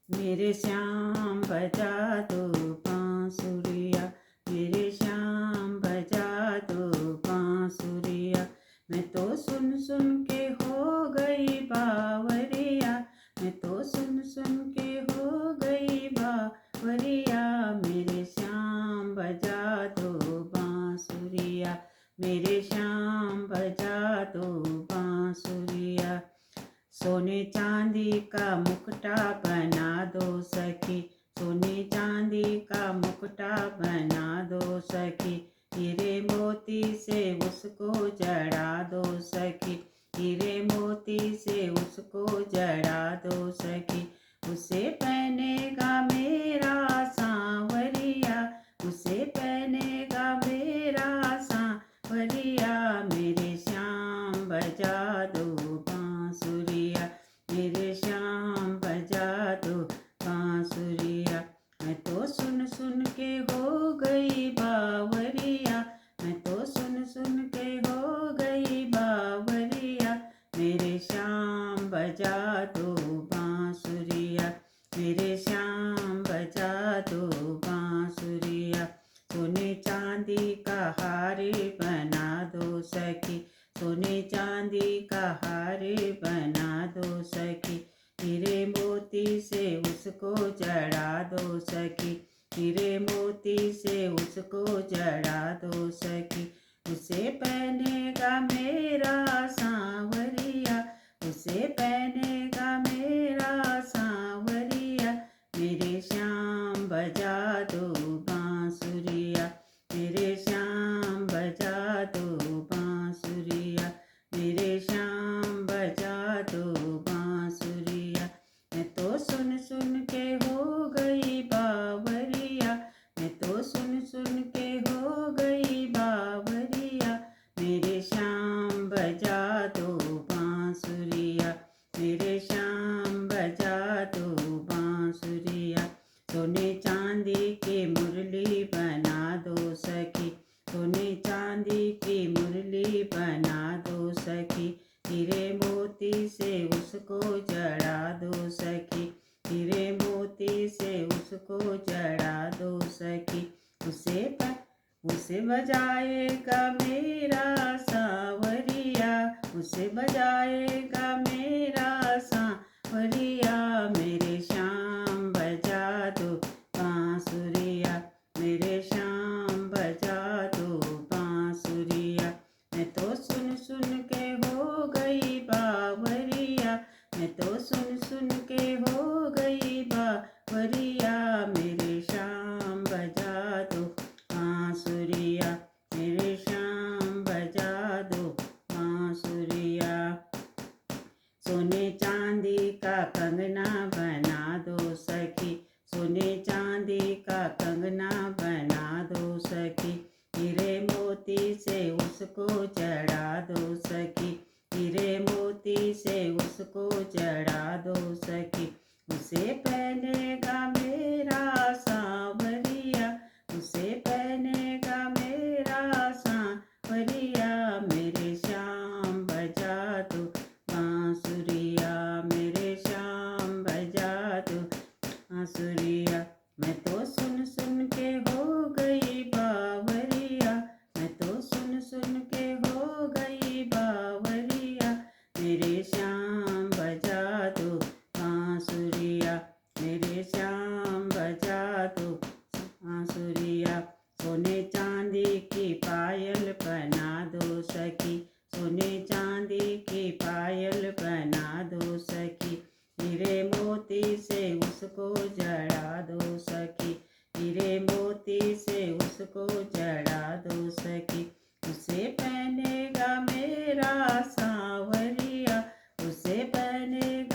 मेरे श्याम बजा दो बांसुरिया, मेरे श्याम बजा दो बांसुरिया। मैं तो सुन सुन के हो गई बावरिया, मैं तो सुन सुन के हो गई बावरिया। मेरे श्याम बजा दो बांसुरिया, मेरे श्याम बजा दो बांसुरिया। सोने चांदी का मुकुटा बना दो सखी, सोने चांदी का मुकुटा बना दो सखी। हीरे मोती से उसको जड़ा दो सखी, हीरे मोती से उसको जड़ा दो सखी। उसे पहनेगा मेरा सांवरिया, उसे पहनेगा मेरा सांवरिया। मेरे श्याम बजा दो बांसुरिया, मेरे श्याम बजा दो बांसुरिया। मैं तो सुन सुन के हो गई बावरिया, मैं तो सुन सुन के हो गई बावरिया। मेरे श्याम बजा दो बांसुरिया, मेरे श्याम बजा दो बांसुरिया। सोने चांदी का हार बना दो सखी, सोने चांदी का हार बना दो सखी। हीरे मोती से उसको जड़ा दो सखी, हीरे मोती से उसको जड़ा दो सखी। उसे पहनेगा मेरा सांवरिया, उसे पहनेगा मेरा सांवरिया। मेरे श्याम बजा दो बांसुरिया, मेरे श्याम बजा दो बांसुरिया, मेरे श्याम बजा दो बांसुरिया। मैं तो सुन सुन के हो गई बावरिया, मैं तो सुन सुन के हो गई बावरिया। मेरे श्याम बजा दो बांसुरिया, मेरे श्याम बजा दो बांसुरिया। सोने चांदी की मुरली बना दो सखी, सोने चांदी की मुरली बना दो सखी। हीरे मोती से उसको जड़ा दो सखी, हीरे मोती से उसको जड़ा दो सखी। उसे बजाएगा मेरा सांवरिया, उसे बजाएगा मेरा सांवरिया। मेरे श्याम बजा दो बांसुरिया, मेरे श्याम बजा दो बांसुरिया। मैं तो सुन सुन के हो गई बावरिया, मैं तो सुन सुन के हो गई बावरिया। मेरे श्याम बजा दो बांसुरिया, मेरे श्याम बजा दो बांसुरिया। सोने चांदी का कंगना बना दो सखी, सोने चांदी का कंगना बना दो सखी। हीरे मोती से उसको जड़ा दो सखी, हीरे मोती से उसको जड़ा दो सखी। उसे पहनेगा मेरा सांवरिया, उसे पहनेगा मेरा सांवरिया। मेरे श्याम बजा दो बांसुरिया, मेरे श्याम बजा दो बांसुरिया। मैं तो सुन सुन के हो गई बावरिया, मैं तो सुन सुन के हो गई बावरिया। मेरे श्याम बजा दो बांसुरिया, मेरे श्याम बजा दो बांसुरिया। सोने चांदी की पायल बना दो सखी, सोने चांदी की पायल बना दो सखी। हीरे मोती से उसको जड़ा दो सखी, हीरे मोती से उसको जड़ा दो सखी। उसे पहनेगा मेरा सांवरिया, उसे पहनेगा